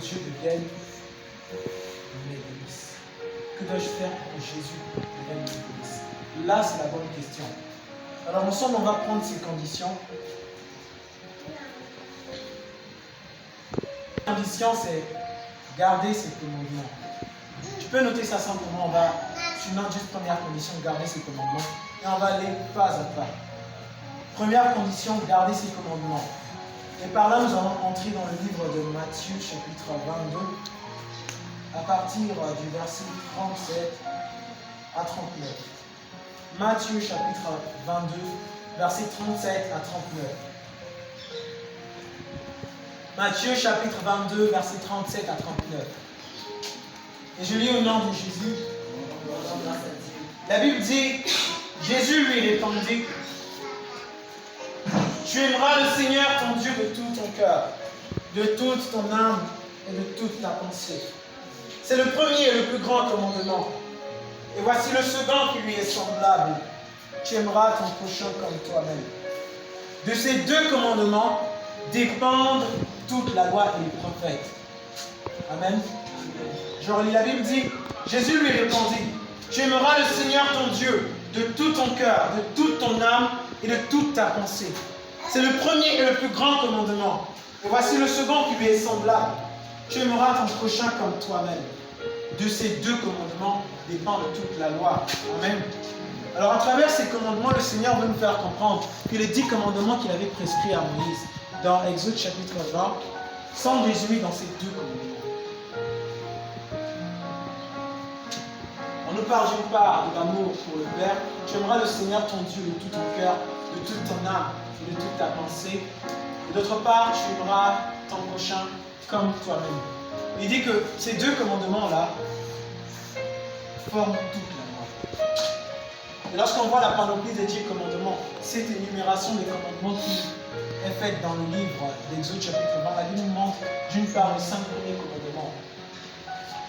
Dieu devienne l'Église? Que dois-je faire pour que Jésus devienne l'Église? Là, c'est la bonne question. Alors ensemble, on va prendre ces conditions. La condition, c'est garder ses commandements. Tu peux noter ça simplement. Tu notes juste première condition, garder ses commandements. Et on va aller pas à pas. Première condition, garder ses commandements. Et par là, nous allons entrer dans le livre de Matthieu, chapitre 22, à partir du verset 37 à 39. Matthieu, chapitre 22, versets 37 à 39. Matthieu, chapitre 22, versets 37 à 39. Et je lis au nom de Jésus. La Bible dit, Jésus lui répondit, tu aimeras le Seigneur ton Dieu de tout ton cœur, de toute ton âme et de toute ta pensée. C'est le premier et le plus grand commandement. Et voici le second qui lui est semblable. Tu aimeras ton prochain comme toi-même. De ces deux commandements dépendent toute la loi et les prophètes. Amen. Je relis, la Bible dit, Jésus lui répondit, tu aimeras le Seigneur ton Dieu de tout ton cœur, de toute ton âme et de toute ta pensée. C'est le premier et le plus grand commandement. Et voici le second qui lui est semblable. Tu aimeras ton prochain comme toi-même. De ces deux commandements dépend de toute la loi. Amen. Alors à travers ces commandements, le Seigneur veut nous faire comprendre que les 10 commandements qu'il avait prescrits à Moïse dans Exode chapitre 20 sont résumés dans ces deux commandements. On nous parle d'une part de l'amour pour le Père. Tu aimeras le Seigneur ton Dieu de tout ton cœur, de toute ton âme et de toute ta pensée. Et d'autre part, tu aimeras ton prochain comme toi-même. Il dit que ces deux commandements-là forment toute la loi. Et lorsqu'on voit la panoplie des 10 commandements, cette énumération des commandements qui est faite dans le livre d'Exode chapitre 20, la Bible nous montre d'une part les 5 premiers commandements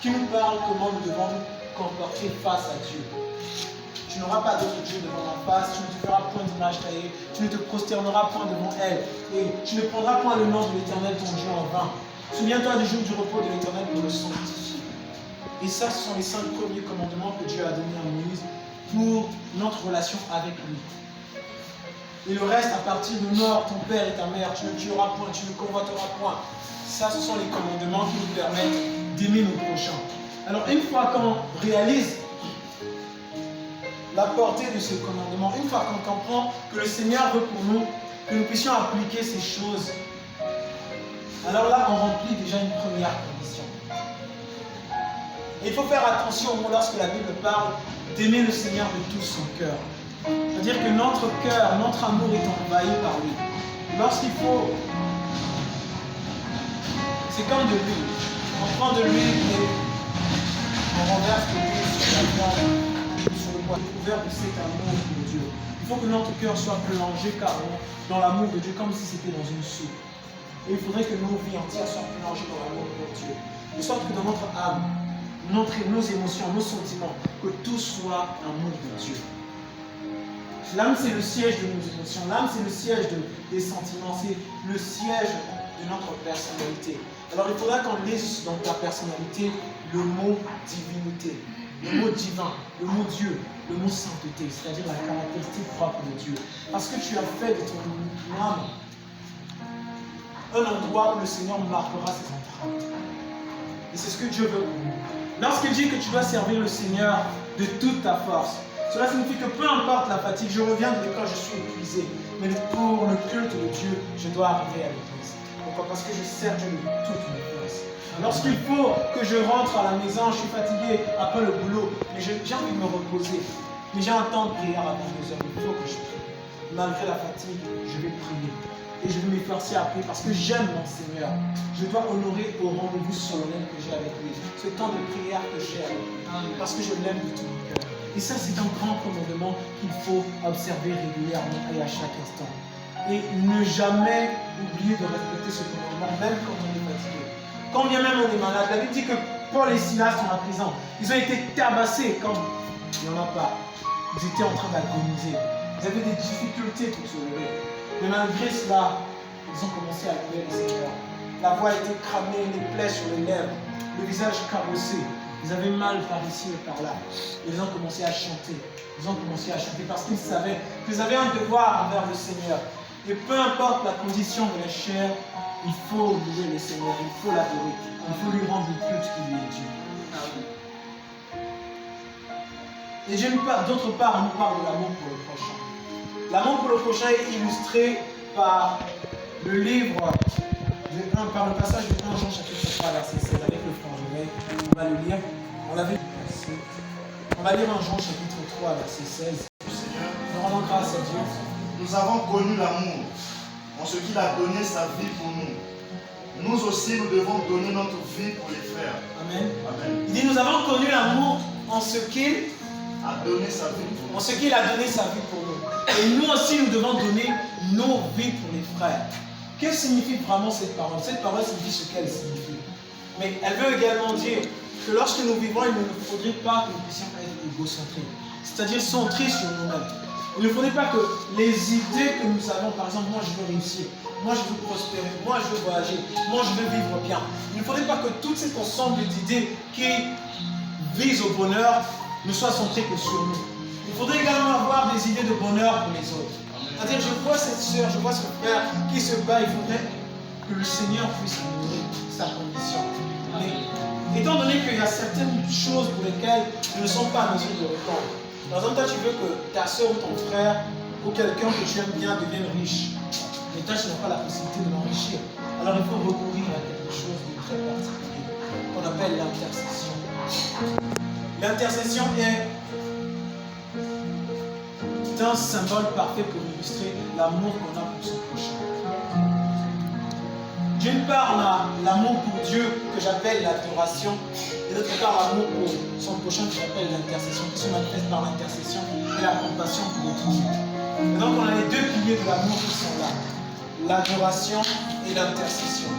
qui nous parlent comment nous devons nous comporter face à Dieu. Tu n'auras pas d'autre Dieu devant ma face, tu ne te feras point d'image taillée, tu ne te prosterneras point devant elle, et tu ne prendras point le nom de l'Éternel ton Dieu en vain. Souviens-toi du jour du repos de l'Éternel pour le sanctifier. Et ça, ce sont les 5 premiers commandements que Dieu a donnés à Moïse pour notre relation avec lui. Et le reste, à partir de mort, ton père et ta mère, tu ne tueras point, tu ne convoiteras point. Ça, ce sont les commandements qui nous permettent d'aimer nos prochains. Alors, une fois qu'on réalise la portée de ce commandement, une fois qu'on comprend que le Seigneur veut pour nous que nous puissions appliquer ces choses, alors là, on remplit déjà une première condition. Et il faut faire attention au mot lorsque la Bible parle d'aimer le Seigneur de tout son cœur. C'est-à-dire que notre cœur, notre amour est envahi par lui. Lorsqu'il faut... C'est comme de l'huile. On prend de l'huile et on renverse de l'huile sur la viande, sur le bois couvert de cet amour de Dieu. Il faut que notre cœur soit plongé carrément dans l'amour de Dieu, comme si c'était dans une soupe. Et il faudrait que nos vies entières soient plongées dans l'amour de Dieu. De sorte que dans notre âme, nos émotions, nos sentiments, que tout soit amour de Dieu. L'âme, c'est le siège de nos émotions. L'âme, c'est le siège des sentiments. C'est le siège de notre personnalité. Alors, il faudra qu'on lise dans ta personnalité le mot divinité, le mot divin, le mot Dieu, le mot sainteté, c'est-à-dire la caractéristique propre de Dieu. Parce que tu as fait de ton âme un endroit où le Seigneur marquera ses empreintes. Et c'est ce que Dieu veut pour nous. Lorsqu'il dit que tu dois servir le Seigneur de toute ta force, cela signifie que peu importe la fatigue, je reviens de l'école, je suis épuisé, mais pour le culte de Dieu, je dois arriver à l'église. Pourquoi? Parce que je sers Dieu de toute mes forces. Lorsqu'il faut que je rentre à la maison, je suis fatigué après le boulot, mais j'ai envie de me reposer. Mais j'ai un temps de prière avant 2 heures, il faut que je prie. Malgré la fatigue, je vais prier. Et je vais m'efforcer à prier parce que j'aime mon Seigneur. Je dois honorer au rendez-vous solennel que j'ai avec lui. Ce temps de prière que j'ai avec lui. Parce que je l'aime de tout mon cœur. Et ça, c'est un grand commandement qu'il faut observer régulièrement et à chaque instant. Et ne jamais oublier de respecter ce commandement, même quand on est fatigué. Quand bien même on est malade, la Bible dit que Paul et Silas sont à prison. Ils ont été tabassés comme il n'y en a pas. Ils étaient en train d'agoniser. Ils avaient des difficultés pour se lever. Mais malgré cela, ils ont commencé à louer le Seigneur. la voix était cramée, les plaies sur les lèvres, le visage cabossé. Ils avaient mal par ici et par là. Ils ont commencé à chanter. Ils ont commencé à chanter parce qu'ils savaient qu'ils avaient un devoir envers le Seigneur. Et peu importe la condition de la chair, il faut louer le Seigneur, il faut l'adorer, il faut lui rendre le culte qui lui est dû. Et d'autre part, on nous parle de l'amour pour le prochain. L'amour pour le prochain est illustré par le livre, par le passage de 1 Jean chapitre 3, verset 16, avec le frère Joël. On va le lire. On l'avait passé. On va lire 1 Jean chapitre 3, verset 16. Nous rendons grâce à Dieu. Nous avons connu l'amour en ce qu'il a donné sa vie pour nous. Nous aussi, nous devons donner notre vie pour les frères. Amen. Amen. Il dit, nous avons connu l'amour en ce qu'il A donné sa vie pour nous. En ce qu'il a donné sa vie pour nous. Et nous aussi, nous devons donner nos vies pour les frères. Que signifie vraiment cette parole? Cette parole signifie ce qu'elle signifie. Mais elle veut également dire que lorsque nous vivons, il ne nous faudrait pas que nous puissions être égocentriques. C'est-à-dire centrés sur nous-mêmes. Il ne faudrait pas que les idées que nous avons, par exemple, moi je veux réussir, moi je veux prospérer, moi je veux voyager, moi je veux vivre bien. Il ne faudrait pas que tout cet ensemble d'idées qui visent au bonheur ne soient centrées que sur nous. Il faudrait également avoir des idées de bonheur pour les autres. C'est-à-dire, je vois cette soeur, je vois ce frère qui se bat, il faudrait que le Seigneur puisse améliorer sa condition. Mais étant donné qu'il y a certaines choses pour lesquelles nous ne sommes pas en mesure de répondre. Par exemple, toi, tu veux que ta soeur ou ton frère ou quelqu'un que tu aimes bien devienne riche. Mais toi, tu n'as pas la possibilité de l'enrichir. Alors, il faut recourir à quelque chose de très particulier qu'on appelle l'intercession. L'intercession est un symbole parfait pour illustrer l'amour qu'on a pour son prochain. D'une part, on a l'amour pour Dieu que j'appelle l'adoration, et d'autre part, l'amour pour son prochain que j'appelle l'intercession, qui se manifeste par l'intercession et la compassion pour autrui. Et donc, on a les deux piliers de l'amour qui sont là, l'adoration et l'intercession.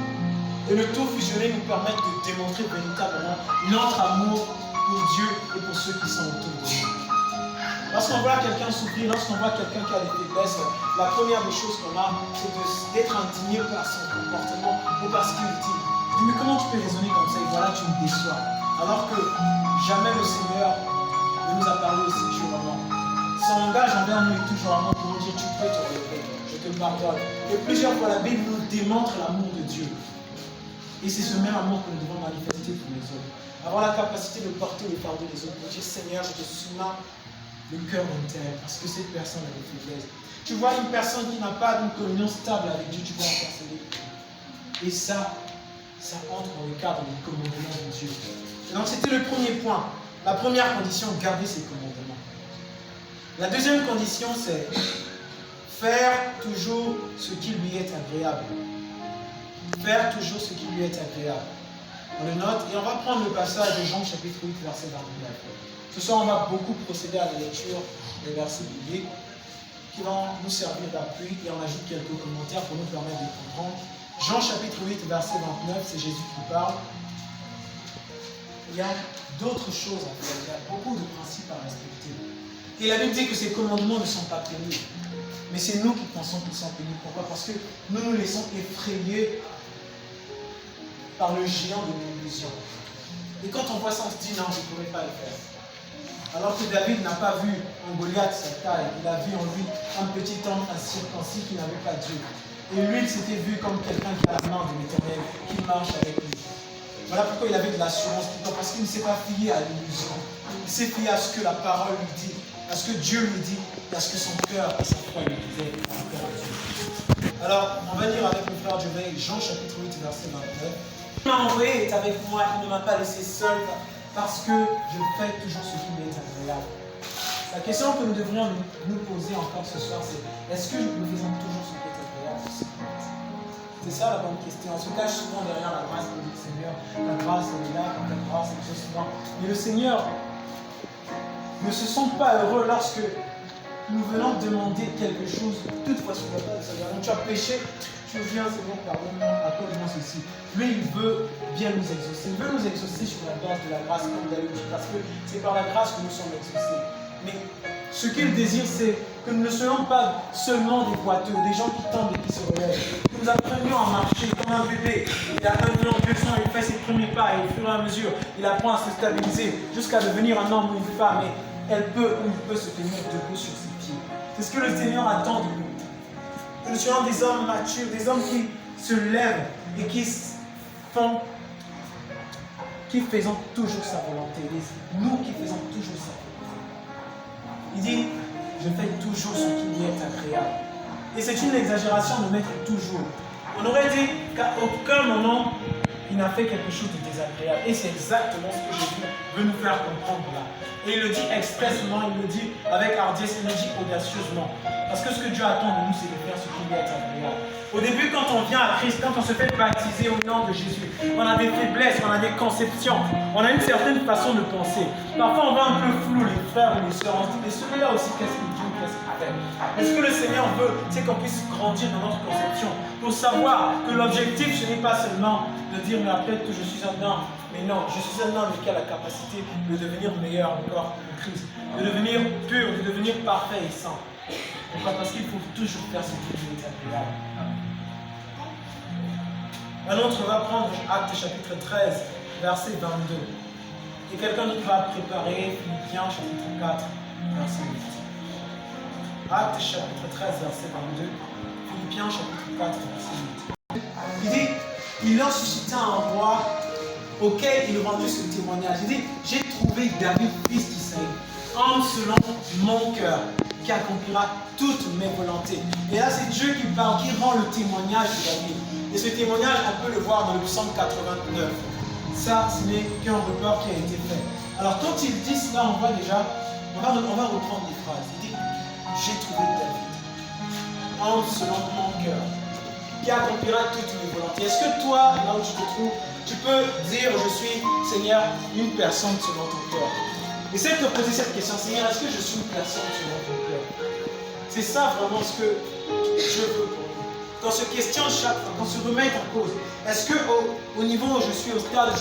Et le tout fusionné nous permet de démontrer véritablement notre amour pour Dieu et pour ceux qui sont autour de nous. Lorsqu'on voit quelqu'un souffrir, lorsqu'on voit quelqu'un qui a des faiblesses, la première des choses qu'on a, c'est d'être indigné par son comportement ou par ce qu'il dit. Mais comment tu peux raisonner comme ça? Et voilà, tu me déçois. Alors que jamais le Seigneur ne nous a parlé aussi durement. Son langage envers nous est toujours amour pour nous dire tu peux te relever, je te pardonne. Et plusieurs fois, la Bible nous démontre l'amour de Dieu. Et c'est ce même amour que nous devons manifester pour les autres. Avoir la capacité de porter les fardeaux des autres, pour dire Seigneur, je te soumets le cœur interne, parce que cette personne a des faiblesses. Tu vois une personne qui n'a pas d'une communion stable avec Dieu, tu vas intercéder. Et ça entre dans le cadre du commandement de Dieu. Et donc c'était le premier point. La première condition, garder ses commandements. La deuxième condition, c'est faire toujours ce qui lui est agréable. Faire toujours ce qui lui est agréable. On le note et on va prendre le passage de Jean chapitre 8, verset 29. Ce soir, on va beaucoup procéder à la lecture des versets bibliques qui vont nous servir d'appui et on ajoute quelques commentaires pour nous permettre de comprendre. Jean chapitre 8, verset 29, c'est Jésus qui parle. Il y a d'autres choses à faire, il y a beaucoup de principes à respecter. Et la Bible dit que ces commandements ne sont pas pénibles. Mais c'est nous qui pensons qu'ils sont pénibles. Pourquoi? Parce que nous nous laissons effrayer par le géant de l'illusion. Et quand on voit ça, on se dit non, je ne pourrais pas le faire. Alors que David n'a pas vu en Goliath sa taille, il a vu en lui un petit homme incirconcis qui n'avait pas Dieu. Et lui, il s'était vu comme quelqu'un qui a la main de l'Éternel, qui marche avec lui. Voilà pourquoi il avait de l'assurance, parce qu'il ne s'est pas fié à l'illusion. Il s'est fié à ce que la parole lui dit, à ce que Dieu lui dit, et à ce que son cœur et sa foi lui disaient par rapport à Dieu. Alors, on va lire avec le frère Joël, Jean chapitre 8, verset 29. Il m'a envoyé, est avec moi, il ne m'a pas laissé seul, parce que je fais toujours ce qui m'est agréable. La question que nous devrions nous poser encore ce soir, c'est est-ce que nous faisons toujours ce qui est agréable? C'est ça la bonne question. On se cache souvent derrière la grâce de notre Seigneur. La grâce elle est là, la grâce elle est souvent. Mais le Seigneur ne se sent pas heureux lorsque nous venons demander quelque chose. Toutefois, sur la base de sa grâce. Tu as péché, tu viens, Seigneur, pardonne-moi, accorde-moi ceci. Lui, il veut bien nous exaucer. Il veut nous exaucer sur la base de la grâce, comme David dit, parce que c'est par la grâce que nous sommes exaucés. Mais ce qu'il désire, c'est Que nous ne soyons pas seulement des boiteux, des gens qui tombent et qui se relèvent. Que nous apprenions à marcher comme un bébé. Il a 1 an, 2 ans, il fait ses premiers pas et au fur et à mesure, il apprend à se stabiliser jusqu'à devenir un homme ou une femme. Et elle peut ou il peut se tenir debout sur ses pieds. C'est ce que le Seigneur attend de nous. Que nous soyons des hommes matures, des hommes qui se lèvent et qui faisons toujours sa volonté. Nous qui faisons toujours sa volonté. Il dit, je fais toujours ce qui lui est agréable. Et c'est une exagération de mettre toujours. On aurait dit qu'à aucun moment, il n'a fait quelque chose de désagréable. Et c'est exactement ce que Jésus veut nous faire comprendre là. Et il le dit expressement, il le dit avec hardiesse, il le dit audacieusement. Parce que ce que Dieu attend de nous, c'est de faire ce qui lui est agréable. Au début, quand on vient à Christ, quand on se fait baptiser au nom de Jésus, on a des faiblesses, on a des conceptions, on a une certaine façon de penser. Parfois, on va un peu flou, les frères ou les sœurs. On se dit, mais celui-là aussi, qu'est-ce qu'il dit, qu'est-ce qu'il fait? Mais ce que le Seigneur veut, c'est qu'on puisse grandir dans notre conception pour savoir que l'objectif, ce n'est pas seulement de dire, mais après que je suis un homme. Mais non, je suis un homme qui a la capacité de devenir meilleur encore en Christ, de devenir pur, de devenir parfait et saint. Pourquoi? Parce qu'il faut toujours faire ce qui est agréable. Un autre va prendre Actes chapitre 13, verset 22. Et quelqu'un d'autre va préparer Philippiens chapitre 4, verset 8. Actes chapitre 13, verset 22. Philippiens chapitre 4, verset 8. Il dit, il leur suscita un roi auquel il rendit ce témoignage. Il dit, j'ai trouvé David, fils d'Isaïe, homme selon mon cœur, qui accomplira toutes mes volontés. Et là, c'est Dieu qui parle, qui rend le témoignage de David. Et ce témoignage, on peut le voir dans le psaume 89. Ça, ce n'est qu'un report qui a été fait. Alors, quand il dit cela, on voit déjà, on va reprendre les phrases. Il dit, j'ai trouvé David, homme selon mon cœur, qui accomplira toutes mes volontés. Est-ce que toi, là où tu te trouves, tu peux dire, je suis, Seigneur, une personne selon ton cœur? Essaye de te poser cette question, Seigneur, est-ce que je suis une personne selon ton cœur? C'est ça vraiment ce que je veux pour nous. Qu'on se questionne chaque fois, qu'on se remette en cause. Est-ce qu'au niveau où je suis, au stade où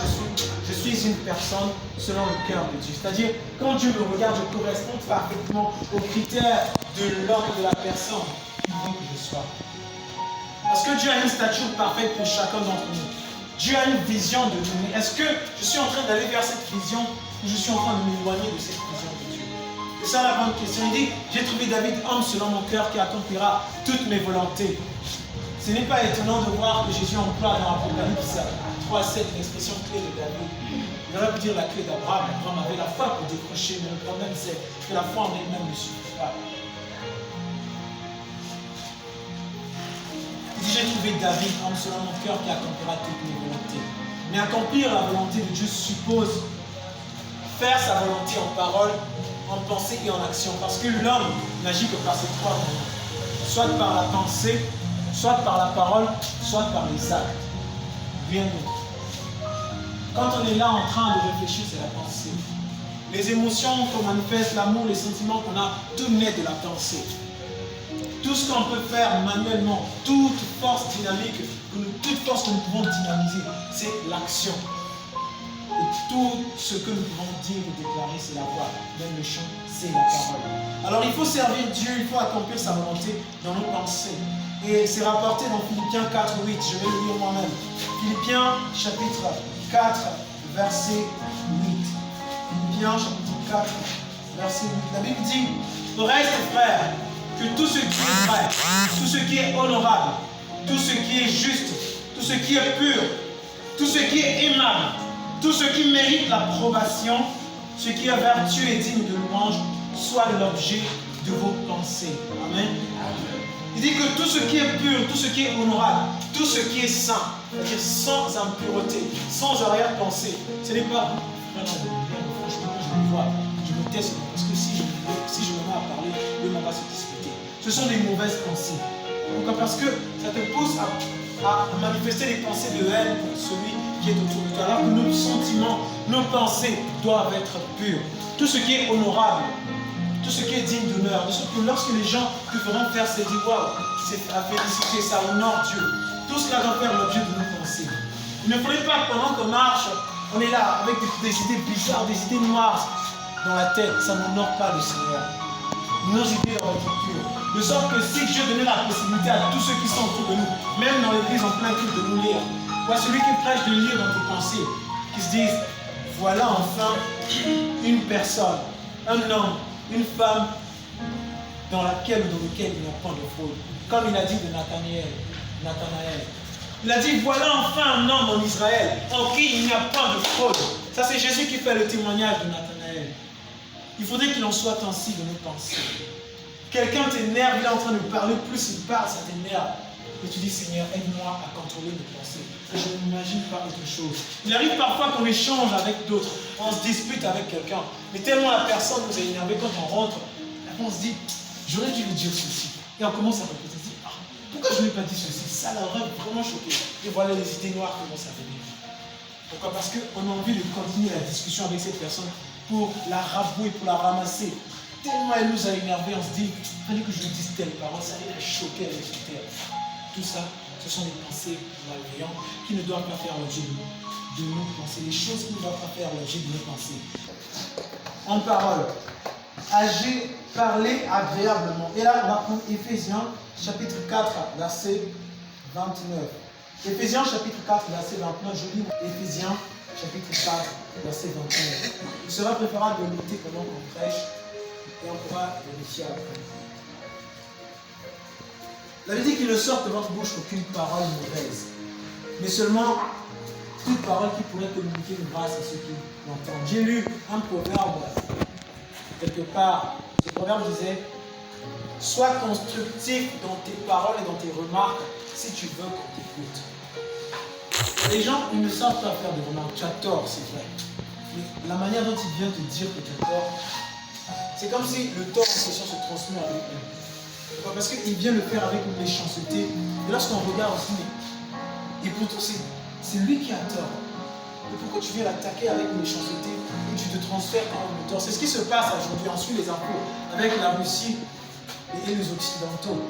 je suis une personne selon le cœur de Dieu? C'est-à-dire, quand Dieu me regarde, je corresponds parfaitement aux critères de l'homme et de la personne qu'il veut que je sois. Parce que Dieu a une stature parfaite pour chacun d'entre nous. Dieu a une vision de nous. Est-ce que je suis en train d'aller vers cette vision ou je suis en train de m'éloigner de cette vision de Dieu? C'est ça la bonne question. Il dit, j'ai trouvé David, homme selon mon cœur, qui accomplira toutes mes volontés. Ce n'est pas étonnant de voir que Jésus emploie dans l'Apocalypse 3:7 l'expression clé de David. Il aurait pu dire la clé d'Abraham. Abraham avait la foi pour décrocher, mais le problème c'est que la foi en elle-même ne suffit pas. Il dit, j'ai trouvé David, homme selon mon cœur, qui accomplira toutes mes volontés. Mais accomplir la volonté de Dieu suppose faire sa volonté en parole, en pensée et en action. Parce que l'homme n'agit que par ces 3 moyens. Soit par la pensée, soit par la parole, soit par les actes. Rien d'autre. Quand on est là en train de réfléchir, c'est la pensée. Les émotions qu'on manifeste, l'amour, les sentiments qu'on a, tout naît de la pensée. Tout ce qu'on peut faire manuellement, toute force dynamique, toute force que nous pouvons dynamiser, c'est l'action. Et tout ce que nous pouvons dire ou déclarer, c'est la voix. Même le chant, c'est la parole. Alors il faut servir Dieu, il faut accomplir sa volonté dans nos pensées. Et c'est rapporté dans Philippiens 4, 8. Je vais le lire moi-même. Philippiens chapitre 4, verset 8. Philippiens chapitre 4, verset 8. La Bible dit, au reste, frères, que tout ce qui est vrai, tout ce qui est honorable, tout ce qui est juste, tout ce qui est pur, tout ce qui est aimable, tout ce qui mérite l'approbation, ce qui est vertu et digne de louange, soit l'objet de vos pensées. Amen. Il dit que tout ce qui est pur, tout ce qui est honorable, tout ce qui est saint, c'est-à-dire sans impureté, sans arrière-pensée, ce n'est pas franchement, je me vois, je me teste, parce que si je me mets à parler, Dieu m'en va se discuter. Ce sont des mauvaises pensées. Pourquoi? Parce que ça te pousse à manifester des pensées de haine pour celui qui est autour de toi. Alors que nos sentiments, nos pensées doivent être pures. Tout ce qui est honorable, tout ce qui est digne d'honneur, de sorte que lorsque les gens te feront faire, c'est dire waouh, c'est à féliciter, ça honore Dieu. Tout cela doit faire l'objet de nos pensées. Il ne faudrait pas que pendant qu'on marche, on est là avec des idées bizarres, des idées noires dans la tête. Ça n'honore pas le Seigneur. nos idées dans notre culture. De sorte que si Dieu donnait la possibilité à tous ceux qui sont autour de nous, même dans l'église en plein culte, de nous lire, ou à celui qui prêche de lire dans tes pensées, qui se disent, voilà enfin une personne, un homme, une femme dans laquelle ou dans lequel il n'y a pas de fraude. Comme il a dit de Nathanaël. Il a dit, voilà enfin un homme en Israël en qui il n'y a pas de fraude. Ça c'est Jésus qui fait le témoignage de Nathanaël. Il faudrait qu'il en soit ainsi de nos pensées. Quelqu'un t'énerve, il est en train de parler, plus il parle, ça t'énerve. Et tu dis, Seigneur, aide-moi à contrôler mes pensées. Et je n'imagine pas autre chose. Il arrive parfois qu'on échange avec d'autres, on se dispute avec quelqu'un, mais tellement la personne nous a énervé quand on rentre, on se dit, j'aurais dû lui dire ceci. Et on commence à répéter, pourquoi je ne lui ai pas dit ceci? Ça l'aurait vraiment choqué. Et voilà les idées noires commencent à venir. Pourquoi? Parce qu'on a envie de continuer la discussion avec cette personne pour la rabouer, pour la ramasser. Tellement elle nous a énervé, on se dit, il fallait que je lui dise telle parole, ça allait la choquer avec son terre. Tout ça, ce sont des pensées malveillantes qui ne doivent pas faire l'objet de nos pensées. Les choses qui ne doivent pas faire l'objet de nos pensées. En parole, agir, parler agréablement. Et là, on va prendre Éphésiens, chapitre 4, verset 29. Éphésiens, chapitre 4, verset 29. Je lis Éphésiens, chapitre 4, verset 29. Il sera préférable de noter pendant qu'on prêche et on pourra vérifier après. La Bible dit qu'il ne sort de votre bouche aucune parole mauvaise, mais seulement toute parole qui pourrait communiquer une grâce à ceux qui l'entendent. J'ai lu un proverbe quelque part. Ce proverbe disait, sois constructif dans tes paroles et dans tes remarques si tu veux qu'on t'écoute. Les gens, ils ne savent pas faire de remarques. Tu as tort, c'est vrai. Mais la manière dont il vient te dire que tu as tort, c'est comme si le tort en question se transmet avec lui. Parce qu'il vient le faire avec une méchanceté. Et lorsqu'on regarde, on se dit, mais et pourtant c'est lui qui a tort. Et pourquoi tu viens l'attaquer avec une méchanceté et tu te transfères quand même le tort? C'est ce qui se passe aujourd'hui. On suit les infos avec la Russie et les Occidentaux.